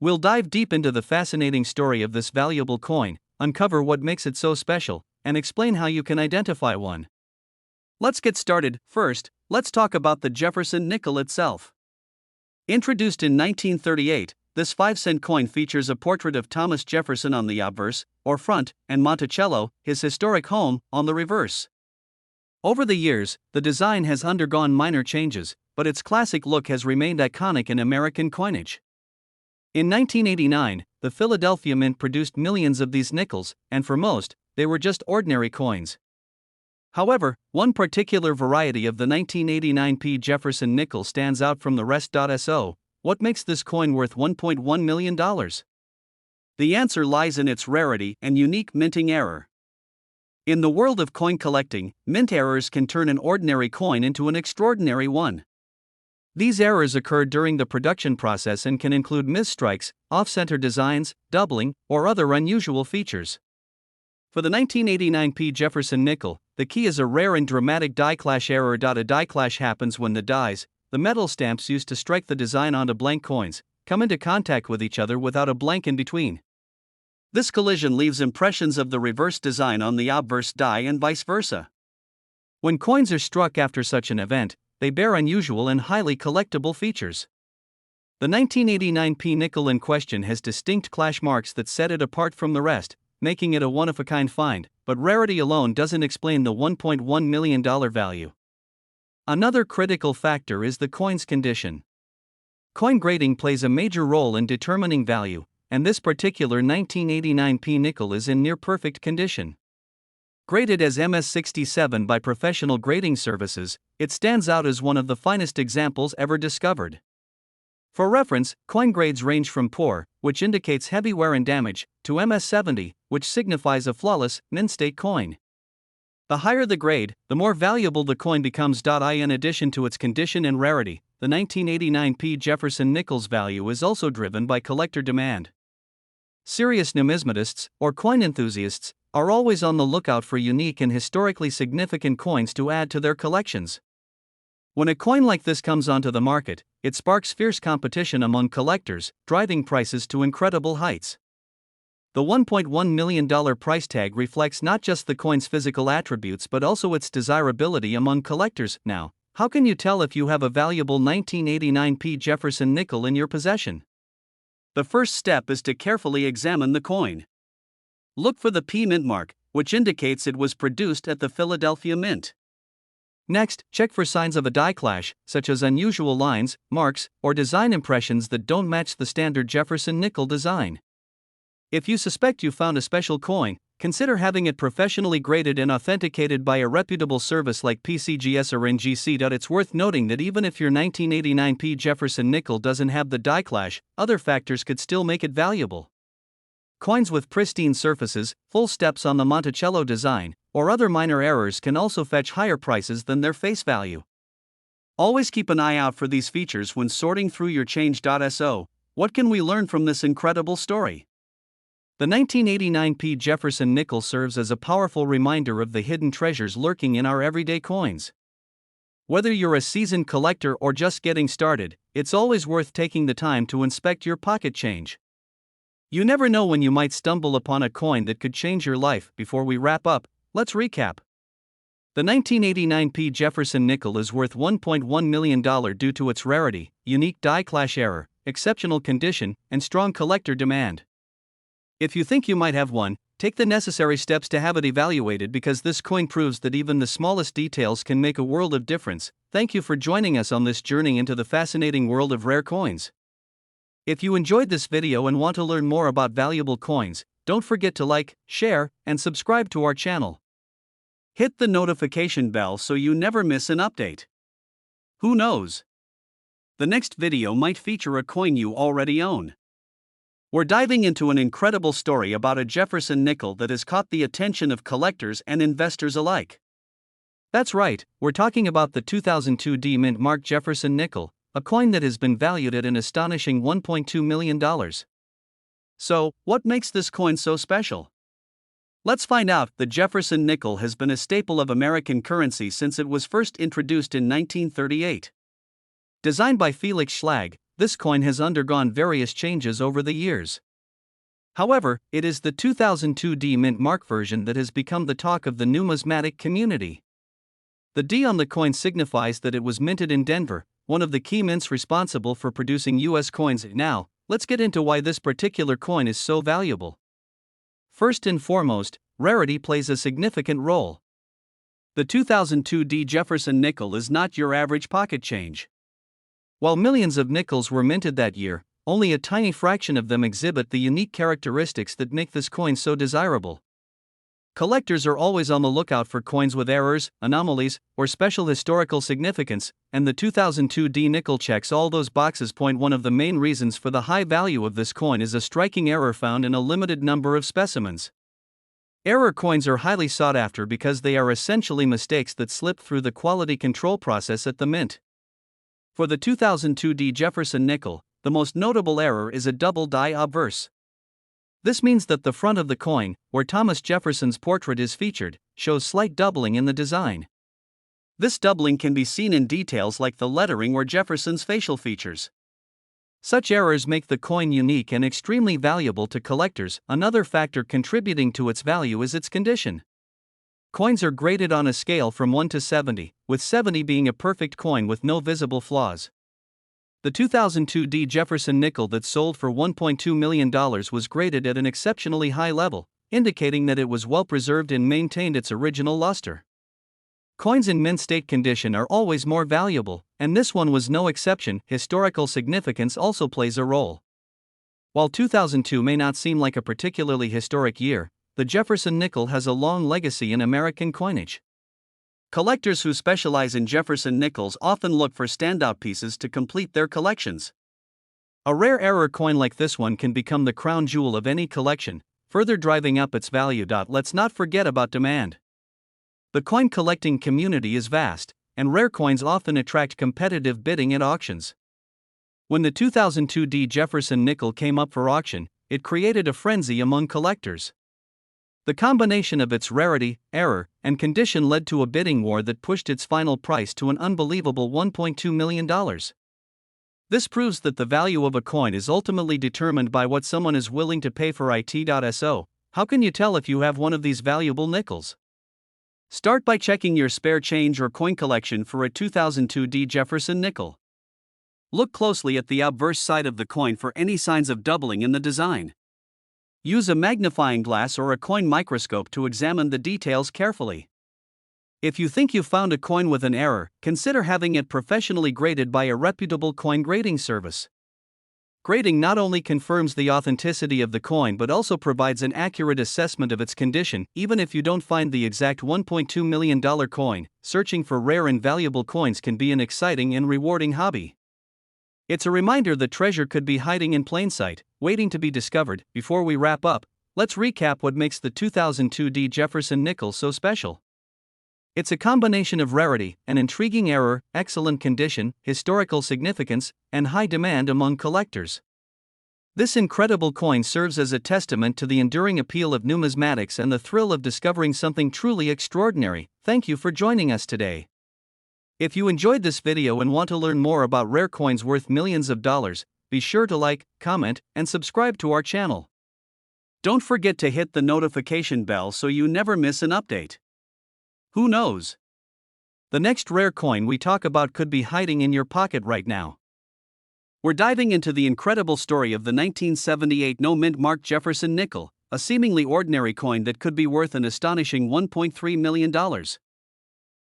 We'll dive deep into the fascinating story of this valuable coin, uncover what makes it so special, and explain how you can identify one. Let's get started. First, let's talk about the Jefferson nickel itself. Introduced in 1938, this 5-cent coin features a portrait of Thomas Jefferson on the obverse, or front, and Monticello, his historic home, on the reverse. Over the years, the design has undergone minor changes, but its classic look has remained iconic in American coinage. In 1989, the Philadelphia Mint produced millions of these nickels, and for most, they were just ordinary coins. However, one particular variety of the 1989 P. Jefferson nickel stands out from the rest. So, what makes this coin worth $1.1 million? The answer lies in its rarity and unique minting error. In the world of coin collecting, mint errors can turn an ordinary coin into an extraordinary one. These errors occur during the production process and can include misstrikes, off-center designs, doubling, or other unusual features. For the 1989 P. Jefferson nickel, the key is a rare and dramatic die clash error. A die clash happens when the dies, the metal stamps used to strike the design onto blank coins, come into contact with each other without a blank in between. This collision leaves impressions of the reverse design on the obverse die and vice versa. When coins are struck after such an event, they bear unusual and highly collectible features. The 1989 P nickel in question has distinct clash marks that set it apart from the rest, making it a one-of-a-kind find, but rarity alone doesn't explain the $1.1 million value. Another critical factor is the coin's condition. Coin grading plays a major role in determining value, and this particular 1989 P nickel is in near-perfect condition. Graded as MS67 by professional grading services, it stands out as one of the finest examples ever discovered. For reference, coin grades range from poor, which indicates heavy wear and damage, to MS70, which signifies a flawless, mint-state coin. The higher the grade, the more valuable the coin becomes. In addition to its condition and rarity, the 1989 P. Jefferson nickel's value is also driven by collector demand. Serious numismatists, or coin enthusiasts, are always on the lookout for unique and historically significant coins to add to their collections. When a coin like this comes onto the market, it sparks fierce competition among collectors, driving prices to incredible heights. The $1.1 million price tag reflects not just the coin's physical attributes but also its desirability among collectors. Now, how can you tell if you have a valuable 1989 P. Jefferson nickel in your possession? The first step is to carefully examine the coin. Look for the P mint mark, which indicates it was produced at the Philadelphia Mint. Next, check for signs of a die clash, such as unusual lines, marks, or design impressions that don't match the standard Jefferson nickel design. If you suspect you found a special coin, consider having it professionally graded and authenticated by a reputable service like PCGS or NGC. It's worth noting that even if your 1989 P. Jefferson nickel doesn't have the die clash, other factors could still make it valuable. Coins with pristine surfaces, full steps on the Monticello design, or other minor errors can also fetch higher prices than their face value. Always keep an eye out for these features when sorting through your change. So, what can we learn from this incredible story? The 1989 P. Jefferson nickel serves as a powerful reminder of the hidden treasures lurking in our everyday coins. Whether you're a seasoned collector or just getting started, it's always worth taking the time to inspect your pocket change. You never know when you might stumble upon a coin that could change your life. Before we wrap up, let's recap. The 1989 P. Jefferson nickel is worth $1.1 million due to its rarity, unique die clash error, exceptional condition, and strong collector demand. If you think you might have one, take the necessary steps to have it evaluated because this coin proves that even the smallest details can make a world of difference. Thank you for joining us on this journey into the fascinating world of rare coins. If you enjoyed this video and want to learn more about valuable coins, don't forget to like, share, and subscribe to our channel. Hit the notification bell so you never miss an update. Who knows? The next video might feature a coin you already own. We're diving into an incredible story about a Jefferson nickel that has caught the attention of collectors and investors alike. That's right, we're talking about the 2002 D Mint Mark Jefferson nickel, a coin that has been valued at an astonishing $1.2 million. So, what makes this coin so special? Let's find out. The Jefferson nickel has been a staple of American currency since it was first introduced in 1938. Designed by Felix Schlag, this coin has undergone various changes over the years. However, it is the 2002 D mint mark version that has become the talk of the numismatic community. The D on the coin signifies that it was minted in Denver, one of the key mints responsible for producing US coins. Now, let's get into why this particular coin is so valuable. First and foremost, rarity plays a significant role. The 2002 D Jefferson nickel is not your average pocket change. While millions of nickels were minted that year, only a tiny fraction of them exhibit the unique characteristics that make this coin so desirable. Collectors are always on the lookout for coins with errors, anomalies, or special historical significance, and the 2002 D nickel checks all those boxes. One of the main reasons for the high value of this coin is a striking error found in a limited number of specimens. Error coins are highly sought after because they are essentially mistakes that slip through the quality control process at the mint. For the 2002 D Jefferson nickel, the most notable error is a double die obverse. This means that the front of the coin, where Thomas Jefferson's portrait is featured, shows slight doubling in the design. This doubling can be seen in details like the lettering or Jefferson's facial features. Such errors make the coin unique and extremely valuable to collectors. Another factor contributing to its value is its condition. Coins are graded on a scale from 1 to 70, with 70 being a perfect coin with no visible flaws. The 2002 D Jefferson nickel that sold for $1.2 million was graded at an exceptionally high level, indicating that it was well preserved and maintained its original luster. Coins in mint state condition are always more valuable, and this one was no exception. Historical significance also plays a role. While 2002 may not seem like a particularly historic year, the Jefferson nickel has a long legacy in American coinage. Collectors who specialize in Jefferson nickels often look for standout pieces to complete their collections. A rare error coin like this one can become the crown jewel of any collection, further driving up its value. Let's not forget about demand. The coin collecting community is vast, and rare coins often attract competitive bidding at auctions. When the 2002 D Jefferson nickel came up for auction, it created a frenzy among collectors. The combination of its rarity, error, and condition led to a bidding war that pushed its final price to an unbelievable $1.2 million. This proves that the value of a coin is ultimately determined by what someone is willing to pay for it. So, how can you tell if you have one of these valuable nickels? Start by checking your spare change or coin collection for a 2002 D Jefferson nickel. Look closely at the obverse side of the coin for any signs of doubling in the design. Use a magnifying glass or a coin microscope to examine the details carefully. If you think you found a coin with an error, consider having it professionally graded by a reputable coin grading service. Grading not only confirms the authenticity of the coin but also provides an accurate assessment of its condition. Even if you don't find the exact $1.2 million coin, searching for rare and valuable coins can be an exciting and rewarding hobby. It's a reminder that treasure could be hiding in plain sight, waiting to be discovered. Before we wrap up, let's recap what makes the 2002 D Jefferson nickel so special. It's a combination of rarity, an intriguing error, excellent condition, historical significance, and high demand among collectors. This incredible coin serves as a testament to the enduring appeal of numismatics and the thrill of discovering something truly extraordinary. Thank you for joining us today. If you enjoyed this video and want to learn more about rare coins worth millions of dollars, be sure to like, comment, and subscribe to our channel. Don't forget to hit the notification bell so you never miss an update. Who knows? The next rare coin we talk about could be hiding in your pocket right now. We're diving into the incredible story of the 1978 no-mint mark Jefferson nickel, a seemingly ordinary coin that could be worth an astonishing $1.3 million.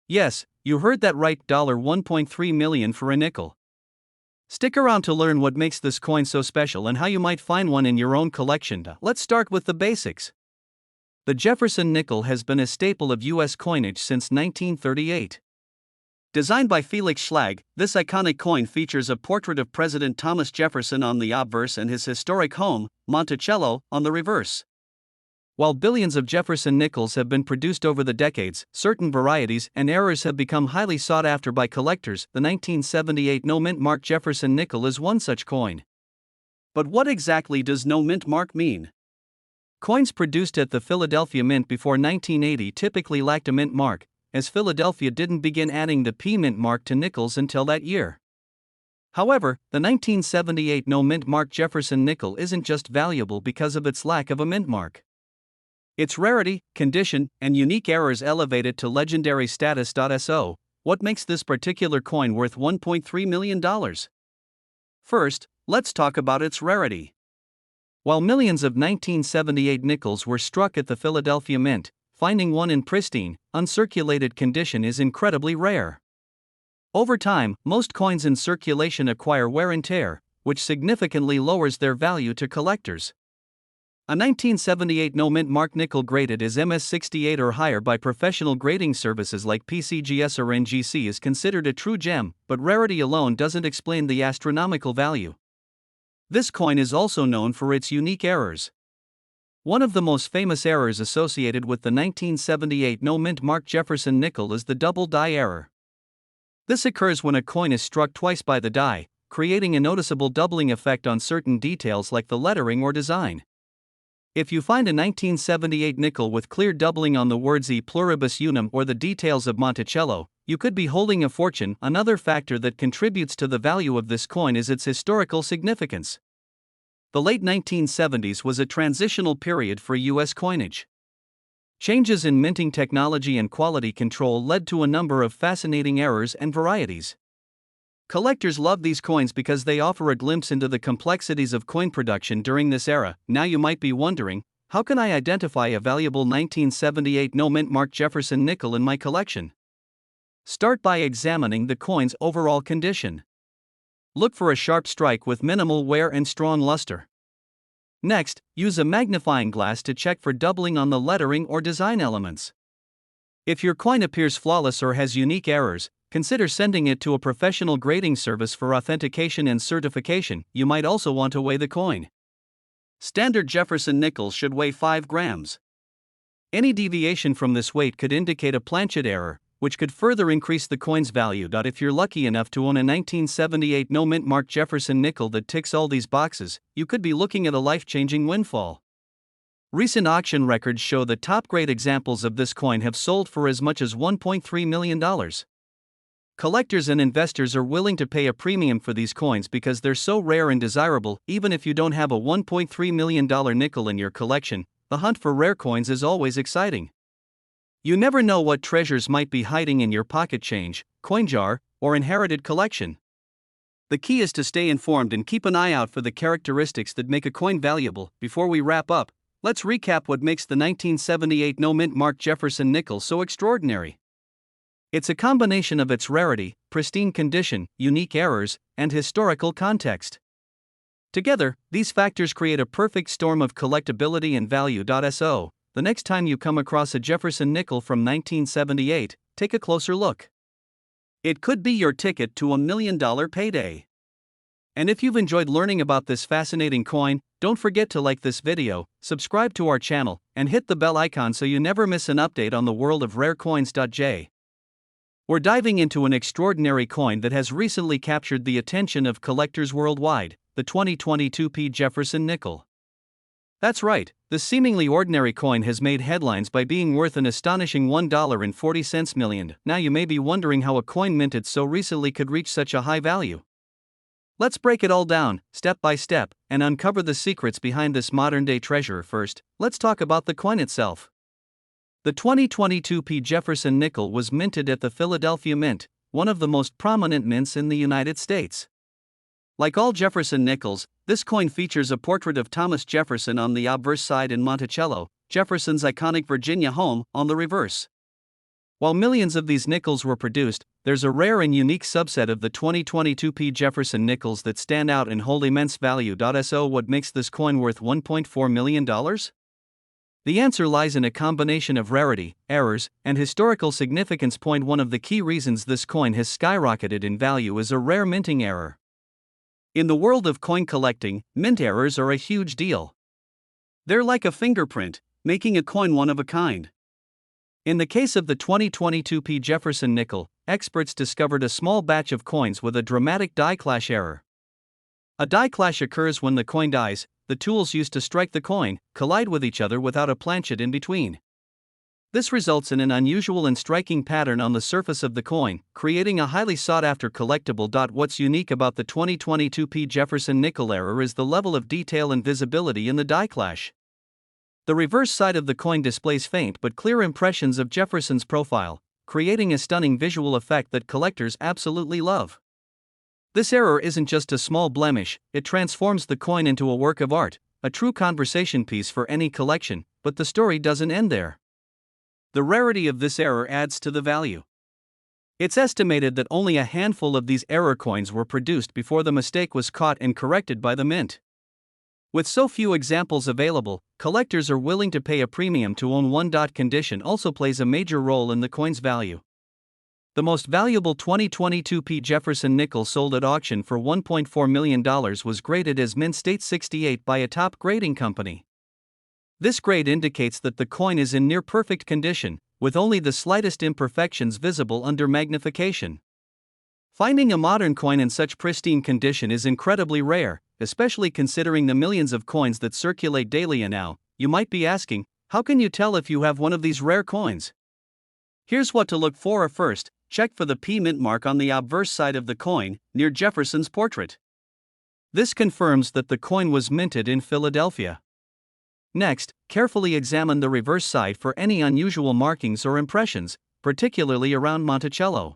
Yes, you heard that right, $1.3 million for a nickel. Stick around to learn what makes this coin so special and how you might find one in your own collection. Let's start with the basics. The Jefferson nickel has been a staple of U.S. coinage since 1938. Designed by Felix Schlag, this iconic coin features a portrait of President Thomas Jefferson on the obverse and his historic home, Monticello, on the reverse. While billions of Jefferson nickels have been produced over the decades, certain varieties and errors have become highly sought after by collectors. The 1978 no-mint mark Jefferson nickel is one such coin. But what exactly does no-mint mark mean? Coins produced at the Philadelphia Mint before 1980 typically lacked a mint mark, as Philadelphia didn't begin adding the P mint mark to nickels until that year. However, the 1978 no-mint mark Jefferson nickel isn't just valuable because of its lack of a mint mark. Its rarity, condition, and unique errors elevate it to legendary status. So, what makes this particular coin worth $1.3 million? First, let's talk about its rarity. While millions of 1978 nickels were struck at the Philadelphia Mint, finding one in pristine, uncirculated condition is incredibly rare. Over time, most coins in circulation acquire wear and tear, which significantly lowers their value to collectors. A 1978 no-mint mark nickel graded as MS68 or higher by professional grading services like PCGS or NGC is considered a true gem, but rarity alone doesn't explain the astronomical value. This coin is also known for its unique errors. One of the most famous errors associated with the 1978 no-mint mark Jefferson nickel is the double die error. This occurs when a coin is struck twice by the die, creating a noticeable doubling effect on certain details like the lettering or design. If you find a 1978 nickel with clear doubling on the words E pluribus unum or the details of Monticello, you could be holding a fortune. Another factor that contributes to the value of this coin is its historical significance. The late 1970s was a transitional period for U.S. coinage. Changes in minting technology and quality control led to a number of fascinating errors and varieties. Collectors love these coins because they offer a glimpse into the complexities of coin production during this era. Now you might be wondering, how can I identify a valuable 1978 no-mint mark Jefferson nickel in my collection? Start by examining the coin's overall condition. Look for a sharp strike with minimal wear and strong luster. Next, use a magnifying glass to check for doubling on the lettering or design elements. If your coin appears flawless or has unique errors, consider sending it to a professional grading service for authentication and certification. You might also want to weigh the coin. Standard Jefferson nickels should weigh 5 grams. Any deviation from this weight could indicate a planchet error, which could further increase the coin's value. If you're lucky enough to own a 1978 no-mint mark Jefferson nickel that ticks all these boxes, you could be looking at a life-changing windfall. Recent auction records show that top-grade examples of this coin have sold for as much as $1.3 million. Collectors and investors are willing to pay a premium for these coins because they're so rare and desirable. Even if you don't have a $1.3 million nickel in your collection, the hunt for rare coins is always exciting. You never know what treasures might be hiding in your pocket change, coin jar, or inherited collection. The key is to stay informed and keep an eye out for the characteristics that make a coin valuable. Before we wrap up, let's recap what makes the 1978 no-mint mark Jefferson nickel so extraordinary. It's a combination of its rarity, pristine condition, unique errors, and historical context. Together, these factors create a perfect storm of collectability and value. So, the next time you come across a Jefferson nickel from 1978, take a closer look. It could be your ticket to $1 million payday. And if you've enjoyed learning about this fascinating coin, don't forget to like this video, subscribe to our channel, and hit the bell icon so you never miss an update on the world of rare coins. We're diving into an extraordinary coin that has recently captured the attention of collectors worldwide, the 2022 P. Jefferson nickel. That's right, the seemingly ordinary coin has made headlines by being worth an astonishing $1.40 million. Now you may be wondering how a coin minted so recently could reach such a high value. Let's break it all down, step by step, and uncover the secrets behind this modern-day treasure. First, let's talk about the coin itself. The 2022 P. Jefferson nickel was minted at the Philadelphia Mint, one of the most prominent mints in the United States. Like all Jefferson nickels, this coin features a portrait of Thomas Jefferson on the obverse side and Monticello, Jefferson's iconic Virginia home, on the reverse. While millions of these nickels were produced, there's a rare and unique subset of the 2022 P. Jefferson nickels that stand out and hold immense value. So, what makes this coin worth $1.4 million? The answer lies in a combination of rarity, errors, and historical significance. One of the key reasons this coin has skyrocketed in value is a rare minting error. In the world of coin collecting, mint errors are a huge deal. They're like a fingerprint, making a coin one of a kind. In the case of the 2022 P. Jefferson nickel, experts discovered a small batch of coins with a dramatic die clash error. A die clash occurs when the coin dies, the tools used to strike the coin collide with each other without a planchet in between. This results in an unusual and striking pattern on the surface of the coin, creating a highly sought-after collectible. What's unique about the 2022 P. Jefferson nickel error is the level of detail and visibility in the die clash. The reverse side of the coin displays faint but clear impressions of Jefferson's profile, creating a stunning visual effect that collectors absolutely love. This error isn't just a small blemish, it transforms the coin into a work of art, a true conversation piece for any collection, but the story doesn't end there. The rarity of this error adds to the value. It's estimated that only a handful of these error coins were produced before the mistake was caught and corrected by the mint. With so few examples available, collectors are willing to pay a premium to own one. Condition also plays a major role in the coin's value. The most valuable 2022 P. Jefferson nickel sold at auction for $1.4 million was graded as Mint State 68 by a top grading company. This grade indicates that the coin is in near-perfect condition, with only the slightest imperfections visible under magnification. Finding a modern coin in such pristine condition is incredibly rare, especially considering the millions of coins that circulate daily. And now, you might be asking, how can you tell if you have one of these rare coins? Here's what to look for. First, check for the P mint mark on the obverse side of the coin, near Jefferson's portrait. This confirms that the coin was minted in Philadelphia. Next, carefully examine the reverse side for any unusual markings or impressions, particularly around Monticello.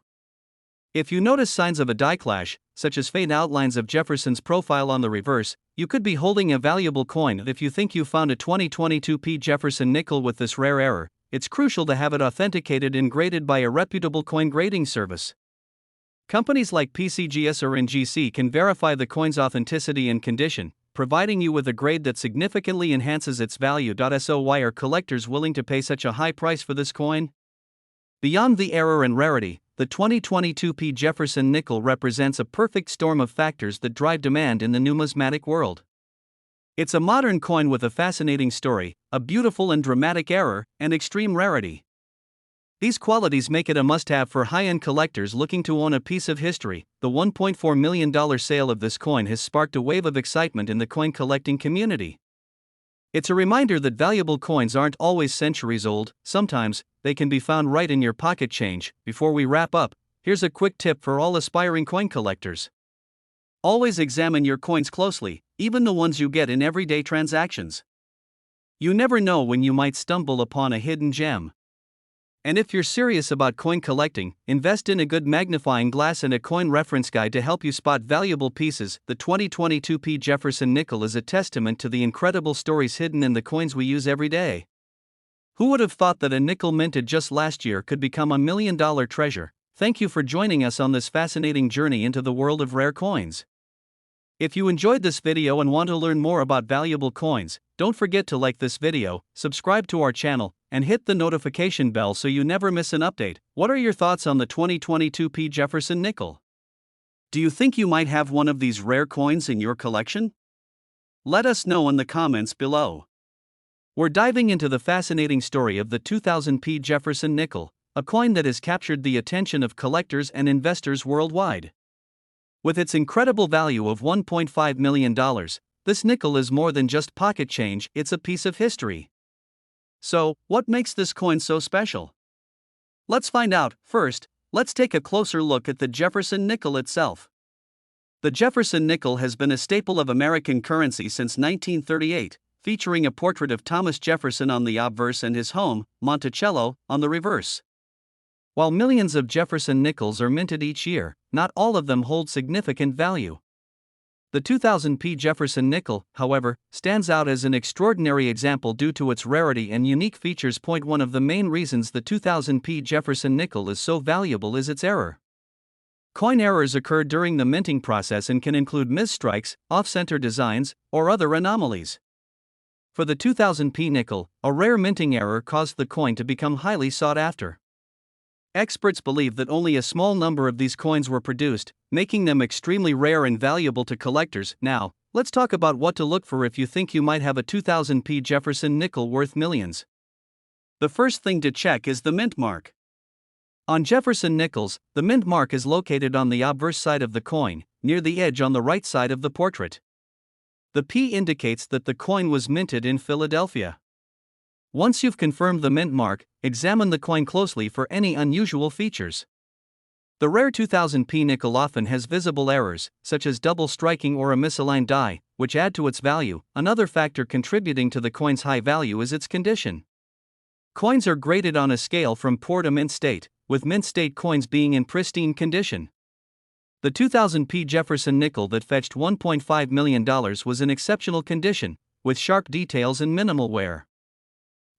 If you notice signs of a die clash, such as faint outlines of Jefferson's profile on the reverse, you could be holding a valuable coin. If you think you found a 2022 P. Jefferson nickel with this rare error, it's crucial to have it authenticated and graded by a reputable coin grading service. Companies like PCGS or NGC can verify the coin's authenticity and condition, providing you with a grade that significantly enhances its value. So why are collectors willing to pay such a high price for this coin? Beyond the error and rarity, the 2022 P. Jefferson nickel represents a perfect storm of factors that drive demand in the numismatic world. It's a modern coin with a fascinating story, a beautiful and dramatic error, and extreme rarity. These qualities make it a must-have for high-end collectors looking to own a piece of history. The $1.4 million sale of this coin has sparked a wave of excitement in the coin collecting community. It's a reminder that valuable coins aren't always centuries old, sometimes they can be found right in your pocket change. Before we wrap up, here's a quick tip for all aspiring coin collectors. Always examine your coins closely, even the ones you get in everyday transactions. You never know when you might stumble upon a hidden gem. And if you're serious about coin collecting, invest in a good magnifying glass and a coin reference guide to help you spot valuable pieces. The 2022 P. Jefferson nickel is a testament to the incredible stories hidden in the coins we use every day. Who would have thought that a nickel minted just last year could become $1 million treasure? Thank you for joining us on this fascinating journey into the world of rare coins. If you enjoyed this video and want to learn more about valuable coins, don't forget to like this video, subscribe to our channel, and hit the notification bell so you never miss an update. What are your thoughts on the 2022 P. Jefferson nickel? Do you think you might have one of these rare coins in your collection? Let us know in the comments below. We're diving into the fascinating story of the 2000 P. Jefferson nickel, a coin that has captured the attention of collectors and investors worldwide. With its incredible value of $1.5 million, this nickel is more than just pocket change, it's a piece of history. So, what makes this coin so special? Let's find out. First, let's take a closer look at the Jefferson nickel itself. The Jefferson nickel has been a staple of American currency since 1938, featuring a portrait of Thomas Jefferson on the obverse and his home, Monticello, on the reverse. While millions of Jefferson nickels are minted each year, not all of them hold significant value. The 2000 P. Jefferson nickel, however, stands out as an extraordinary example due to its rarity and unique features. One of the main reasons the 2000 P. Jefferson nickel is so valuable is its error. Coin errors occur during the minting process and can include misstrikes, off-center designs, or other anomalies. For the 2000 P. nickel, a rare minting error caused the coin to become highly sought after. Experts believe that only a small number of these coins were produced, making them extremely rare and valuable to collectors. Now, let's talk about what to look for if you think you might have a 2000 P. Jefferson nickel worth millions. The first thing to check is the mint mark. On Jefferson nickels, the mint mark is located on the obverse side of the coin, near the edge on the right side of the portrait. The P indicates that the coin was minted in Philadelphia. Once you've confirmed the mint mark, examine the coin closely for any unusual features. The rare 2000p nickel often has visible errors, such as double striking or a misaligned die, which add to its value. Another factor contributing to the coin's high value is its condition. Coins are graded on a scale from poor to mint state, with mint state coins being in pristine condition. The 2000p Jefferson nickel that fetched $1.5 million was in exceptional condition, with sharp details and minimal wear.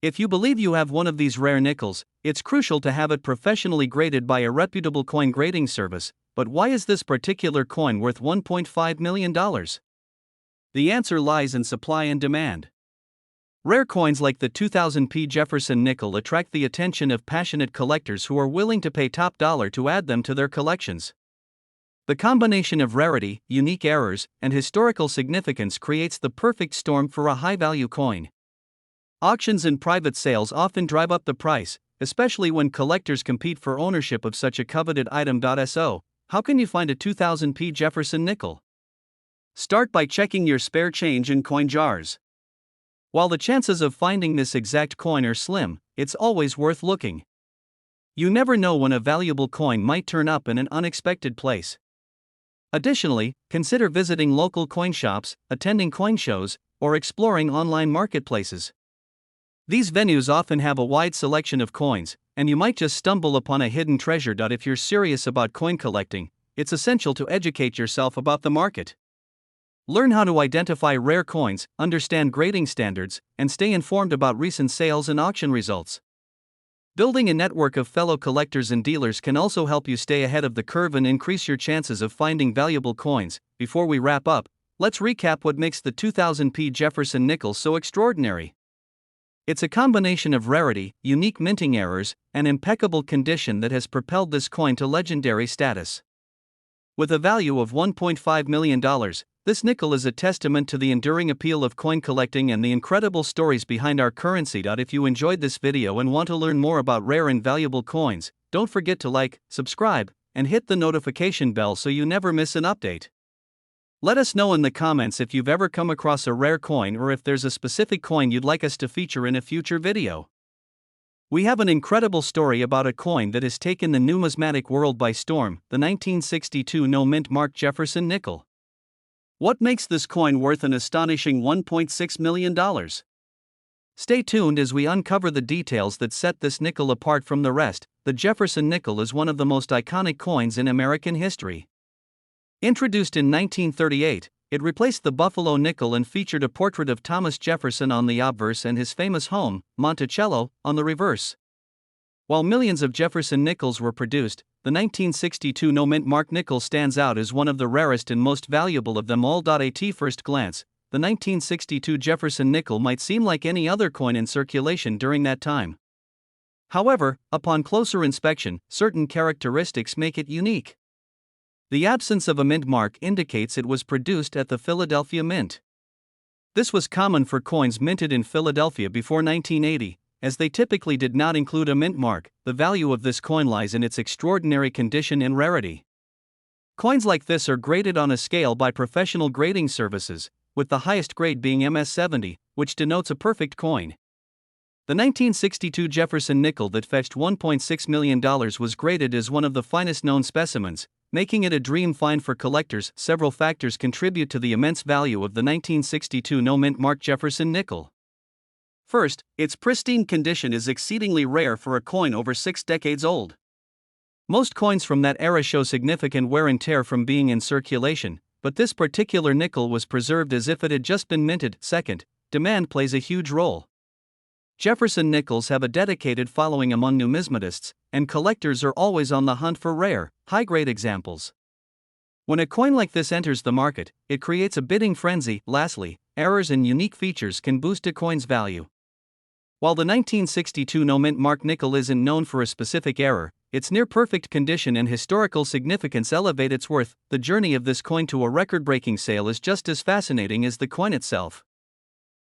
If you believe you have one of these rare nickels, it's crucial to have it professionally graded by a reputable coin grading service. But why is this particular coin worth $1.5 million? The answer lies in supply and demand. Rare coins like the 2000p Jefferson nickel attract the attention of passionate collectors who are willing to pay top dollar to add them to their collections. The combination of rarity, unique errors, and historical significance creates the perfect storm for a high-value coin. Auctions and private sales often drive up the price, especially when collectors compete for ownership of such a coveted item. So, how can you find a 2000p Jefferson nickel? Start by checking your spare change in coin jars. While the chances of finding this exact coin are slim, it's always worth looking. You never know when a valuable coin might turn up in an unexpected place. Additionally, consider visiting local coin shops, attending coin shows, or exploring online marketplaces. These venues often have a wide selection of coins, and you might just stumble upon a hidden treasure. If you're serious about coin collecting, it's essential to educate yourself about the market. Learn how to identify rare coins, understand grading standards, and stay informed about recent sales and auction results. Building a network of fellow collectors and dealers can also help you stay ahead of the curve and increase your chances of finding valuable coins. Before we wrap up, let's recap what makes the 2000p Jefferson nickel so extraordinary. It's a combination of rarity, unique minting errors, and impeccable condition that has propelled this coin to legendary status. With a value of $1.5 million, this nickel is a testament to the enduring appeal of coin collecting and the incredible stories behind our currency. If you enjoyed this video and want to learn more about rare and valuable coins, don't forget to like, subscribe, and hit the notification bell so you never miss an update. Let us know in the comments if you've ever come across a rare coin or if there's a specific coin you'd like us to feature in a future video. We have an incredible story about a coin that has taken the numismatic world by storm, the 1962 no-mint mark Jefferson nickel. What makes this coin worth an astonishing $1.6 million? Stay tuned as we uncover the details that set this nickel apart from the rest. The Jefferson nickel is one of the most iconic coins in American history. Introduced in 1938, it replaced the Buffalo nickel and featured a portrait of Thomas Jefferson on the obverse and his famous home, Monticello, on the reverse. While millions of Jefferson nickels were produced, the 1962 no-mint mark nickel stands out as one of the rarest and most valuable of them all. At first glance, the 1962 Jefferson nickel might seem like any other coin in circulation during that time. However, upon closer inspection, certain characteristics make it unique. The absence of a mint mark indicates it was produced at the Philadelphia Mint. This was common for coins minted in Philadelphia before 1980, as they typically did not include a mint mark. The value of this coin lies in its extraordinary condition and rarity. Coins like this are graded on a scale by professional grading services, with the highest grade being MS-70, which denotes a perfect coin. The 1962 Jefferson nickel that fetched $1.6 million was graded as one of the finest known specimens, making it a dream find for collectors. Several factors contribute to the immense value of the 1962 no-mint mark Jefferson nickel. First, its pristine condition is exceedingly rare for a coin over 6 decades old. Most coins from that era show significant wear and tear from being in circulation, but this particular nickel was preserved as if it had just been minted. Second, demand plays a huge role. Jefferson nickels have a dedicated following among numismatists, and collectors are always on the hunt for rare, high-grade examples. When a coin like this enters the market, it creates a bidding frenzy. Lastly, errors and unique features can boost a coin's value. While the 1962 no-mint mark nickel isn't known for a specific error, its near-perfect condition and historical significance elevate its worth. The journey of this coin to a record-breaking sale is just as fascinating as the coin itself.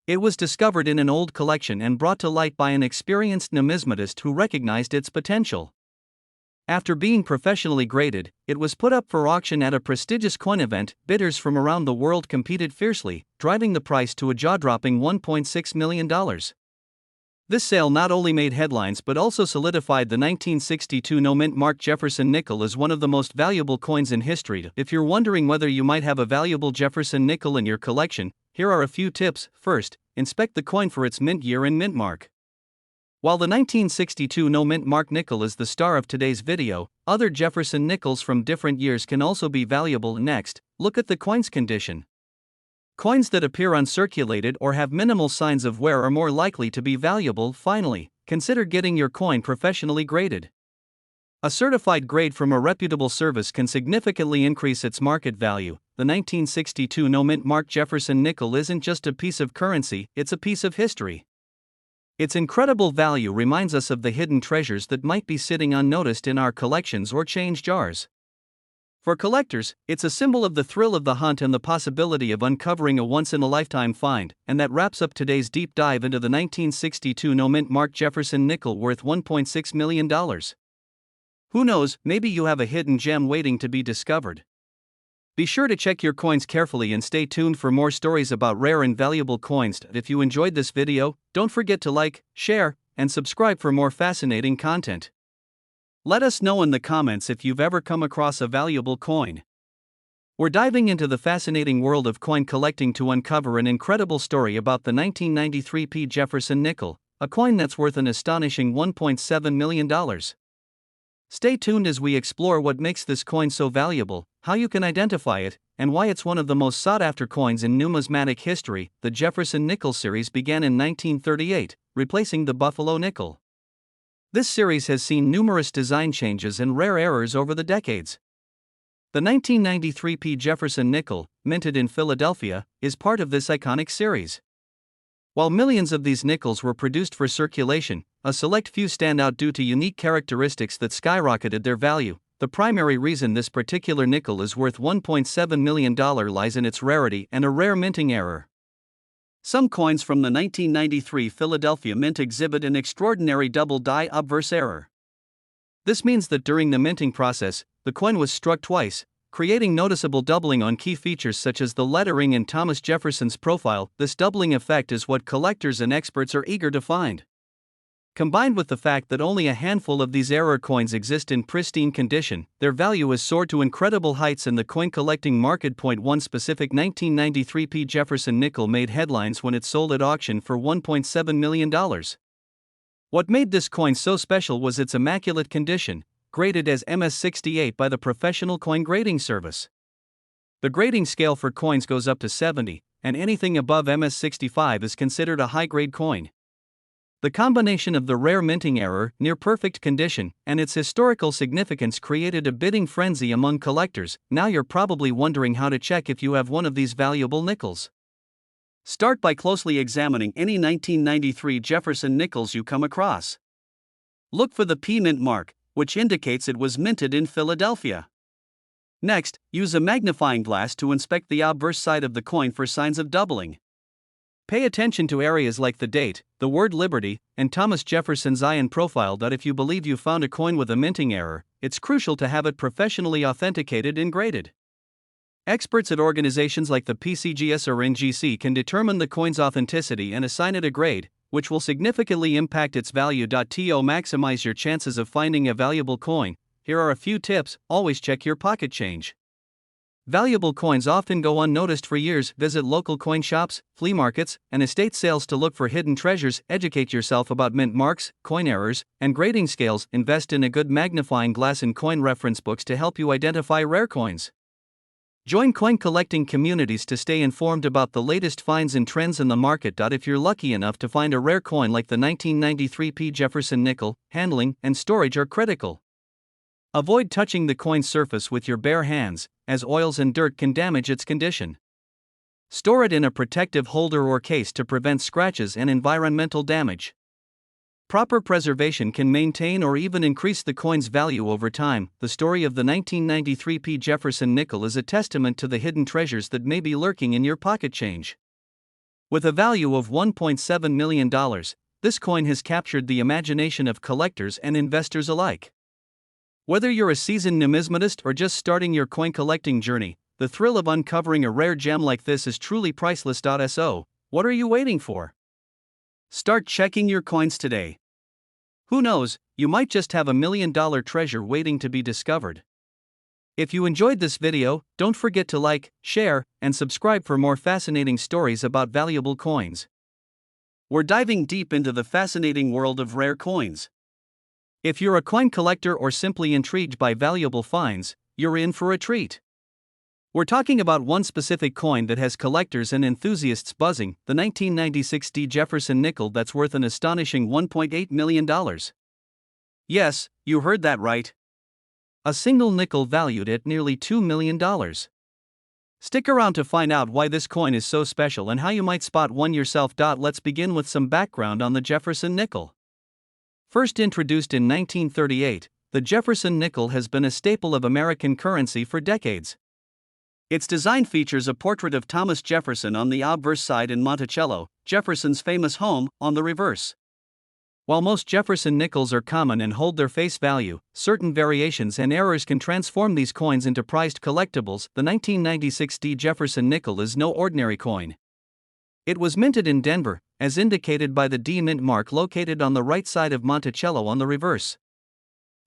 It was discovered in an old collection and brought to light by an experienced numismatist who recognized its potential. After being professionally graded, it was put up for auction at a prestigious coin event. Bidders from around the world competed fiercely, driving the price to a jaw-dropping $1.6 million. This sale not only made headlines but also solidified the 1962 no-mint mark Jefferson nickel as one of the most valuable coins in history. If you're wondering whether you might have a valuable Jefferson nickel in your collection, here are a few tips. First, inspect the coin for its mint year and mint mark. While the 1962 no-mint mark nickel is the star of today's video, other Jefferson nickels from different years can also be valuable. Next, look at the coin's condition. Coins that appear uncirculated or have minimal signs of wear are more likely to be valuable. Finally, consider getting your coin professionally graded. A certified grade from a reputable service can significantly increase its market value. The 1962 no-mint mark Jefferson nickel isn't just a piece of currency, it's a piece of history. Its incredible value reminds us of the hidden treasures that might be sitting unnoticed in our collections or change jars. For collectors, it's a symbol of the thrill of the hunt and the possibility of uncovering a once-in-a-lifetime find. And that wraps up today's deep dive into the 1962 no-mint mark Jefferson nickel worth $1.6 million. Who knows, maybe you have a hidden gem waiting to be discovered. Be sure to check your coins carefully and stay tuned for more stories about rare and valuable coins. If you enjoyed this video, don't forget to like, share, and subscribe for more fascinating content. Let us know in the comments if you've ever come across a valuable coin. We're diving into the fascinating world of coin collecting to uncover an incredible story about the 1993 P. Jefferson nickel, a coin that's worth an astonishing $1.7 million. Stay tuned as we explore what makes this coin so valuable, how you can identify it, and why it's one of the most sought-after coins in numismatic history. The Jefferson nickel series began in 1938, replacing the Buffalo nickel. This series has seen numerous design changes and rare errors over the decades. The 1993 P. Jefferson nickel, minted in Philadelphia, is part of this iconic series. While millions of these nickels were produced for circulation, a select few stand out due to unique characteristics that skyrocketed their value. The primary reason this particular nickel is worth $1.7 million lies in its rarity and a rare minting error. Some coins from the 1993 Philadelphia mint exhibit an extraordinary double die obverse error. This means that during the minting process, the coin was struck twice, creating noticeable doubling on key features such as the lettering and Thomas Jefferson's profile. This doubling effect is what collectors and experts are eager to find. Combined with the fact that only a handful of these error coins exist in pristine condition, their value has soared to incredible heights in the coin collecting market. One specific 1993 P. Jefferson nickel made headlines when it sold at auction for $1.7 million. What made this coin so special was its immaculate condition, graded as MS-68 by the Professional Coin Grading Service. The grading scale for coins goes up to 70, and anything above MS-65 is considered a high-grade coin. The combination of the rare minting error, near-perfect condition, and its historical significance created a bidding frenzy among collectors. Now you're probably wondering how to check if you have one of these valuable nickels. Start by closely examining any 1993 Jefferson nickels you come across. Look for the P mint mark, which indicates it was minted in Philadelphia. Next, use a magnifying glass to inspect the obverse side of the coin for signs of doubling. Pay attention to areas like the date, the word Liberty, and Thomas Jefferson's iron profile. If you believe you found a coin with a minting error, it's crucial to have it professionally authenticated and graded. Experts at organizations like the PCGS or NGC can determine the coin's authenticity and assign it a grade, which will significantly impact its value. To maximize your chances of finding a valuable coin, here are a few tips. Always check your pocket change. Valuable coins often go unnoticed for years. Visit local coin shops, flea markets, and estate sales to look for hidden treasures. Educate yourself about mint marks, coin errors, and grading scales. Invest in a good magnifying glass and coin reference books to help you identify rare coins. Join coin collecting communities to stay informed about the latest finds and trends in the market. If you're lucky enough to find a rare coin like the 1993 P. Jefferson nickel, handling and storage are critical. Avoid touching the coin's surface with your bare hands, as oils and dirt can damage its condition. Store it in a protective holder or case to prevent scratches and environmental damage. Proper preservation can maintain or even increase the coin's value over time. The story of the 1993 P. Jefferson nickel is a testament to the hidden treasures that may be lurking in your pocket change. With a value of $1.7 million, this coin has captured the imagination of collectors and investors alike. Whether you're a seasoned numismatist or just starting your coin collecting journey, the thrill of uncovering a rare gem like this is truly priceless. So, what are you waiting for? Start checking your coins today. Who knows, you might just have $1 million treasure waiting to be discovered. If you enjoyed this video, don't forget to like, share, and subscribe for more fascinating stories about valuable coins. We're diving deep into the fascinating world of rare coins. If you're a coin collector or simply intrigued by valuable finds, you're in for a treat. We're talking about one specific coin that has collectors and enthusiasts buzzing, the 1996 D. Jefferson nickel that's worth an astonishing $1.8 million. Yes, you heard that right. A single nickel valued at nearly $2 million. Stick around to find out why this coin is so special and how you might spot one yourself. Let's begin with some background on the Jefferson nickel. First introduced in 1938, the Jefferson nickel has been a staple of American currency for decades. Its design features a portrait of Thomas Jefferson on the obverse side and Monticello, Jefferson's famous home, on the reverse. While most Jefferson nickels are common and hold their face value, certain variations and errors can transform these coins into prized collectibles. The 1996 D. Jefferson nickel is no ordinary coin. It was minted in Denver, as indicated by the D Mint mark located on the right side of Monticello on the reverse.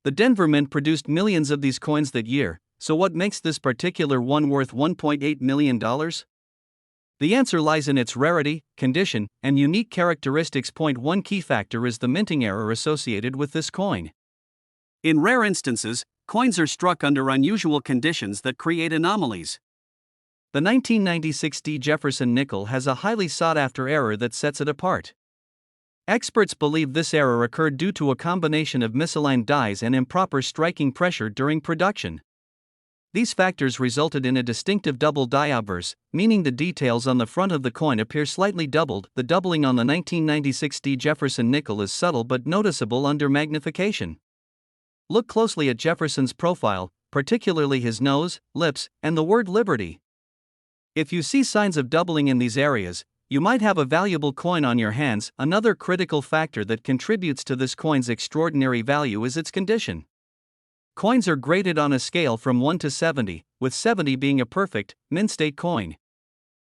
The Denver Mint produced millions of these coins that year. So what makes this particular one worth $1.8 million? The answer lies in its rarity, condition, and unique characteristics. One key factor is the minting error associated with this coin. In rare instances, coins are struck under unusual conditions that create anomalies. The 1996 D. Jefferson nickel has a highly sought-after error that sets it apart. Experts believe this error occurred due to a combination of misaligned dies and improper striking pressure during production. These factors resulted in a distinctive double die obverse, meaning the details on the front of the coin appear slightly doubled. The doubling on the 1996 D. Jefferson nickel is subtle but noticeable under magnification. Look closely at Jefferson's profile, particularly his nose, lips, and the word liberty. If you see signs of doubling in these areas, you might have a valuable coin on your hands. Another critical factor that contributes to this coin's extraordinary value is its condition. Coins are graded on a scale from 1 to 70, with 70 being a perfect, mint-state coin.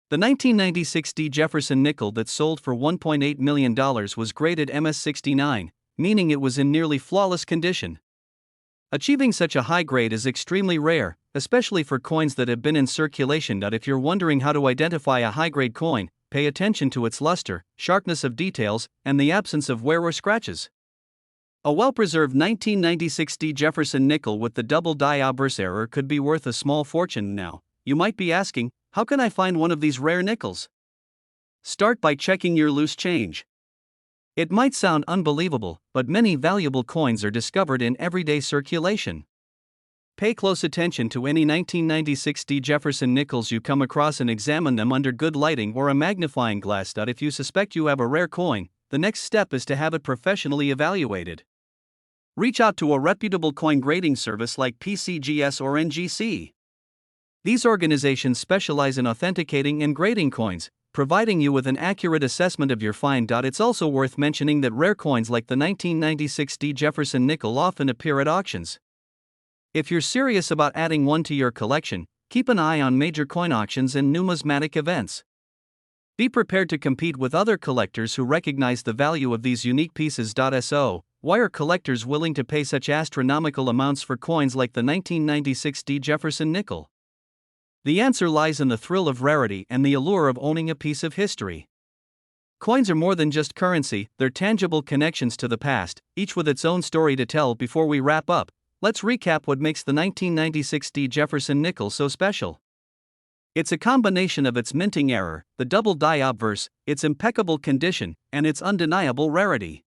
The 1996 D. Jefferson nickel that sold for $1.8 million was graded MS69, meaning it was in nearly flawless condition. Achieving such a high grade is extremely rare, especially for coins that have been in circulation. If you're wondering how to identify a high-grade coin, pay attention to its luster, sharpness of details, and the absence of wear or scratches. A well-preserved 1996 D. Jefferson nickel with the double die obverse error could be worth a small fortune. Now, you might be asking, how can I find one of these rare nickels? Start by checking your loose change. It might sound unbelievable, but many valuable coins are discovered in everyday circulation. Pay close attention to any 1996 D. Jefferson nickels you come across and examine them under good lighting or a magnifying glass. If you suspect you have a rare coin, the next step is to have it professionally evaluated. Reach out to a reputable coin grading service like PCGS or NGC. These organizations specialize in authenticating and grading coins, providing you with an accurate assessment of your find. It's also worth mentioning that rare coins like the 1996 D. Jefferson nickel often appear at auctions. If you're serious about adding one to your collection, keep an eye on major coin auctions and numismatic events. Be prepared to compete with other collectors who recognize the value of these unique pieces. Why are collectors willing to pay such astronomical amounts for coins like the 1996 D. Jefferson nickel? The answer lies in the thrill of rarity and the allure of owning a piece of history. Coins are more than just currency, they're tangible connections to the past, each with its own story to tell. Before we wrap up, let's recap what makes the 1996 D. Jefferson nickel so special. It's a combination of its minting error, the double die obverse, its impeccable condition, and its undeniable rarity.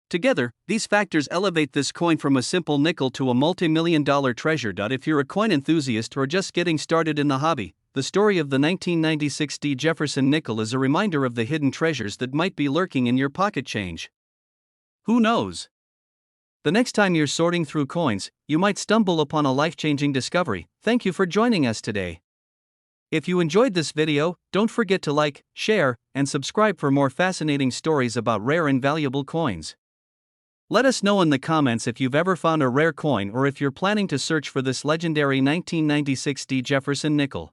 Together, these factors elevate this coin from a simple nickel to a multi-million-dollar treasure. If you're a coin enthusiast or just getting started in the hobby, the story of the 1996 D. Jefferson nickel is a reminder of the hidden treasures that might be lurking in your pocket change. Who knows? The next time you're sorting through coins, you might stumble upon a life-changing discovery. Thank you for joining us today. If you enjoyed this video, don't forget to like, share, and subscribe for more fascinating stories about rare and valuable coins. Let us know in the comments if you've ever found a rare coin or if you're planning to search for this legendary 1996 D. Jefferson nickel.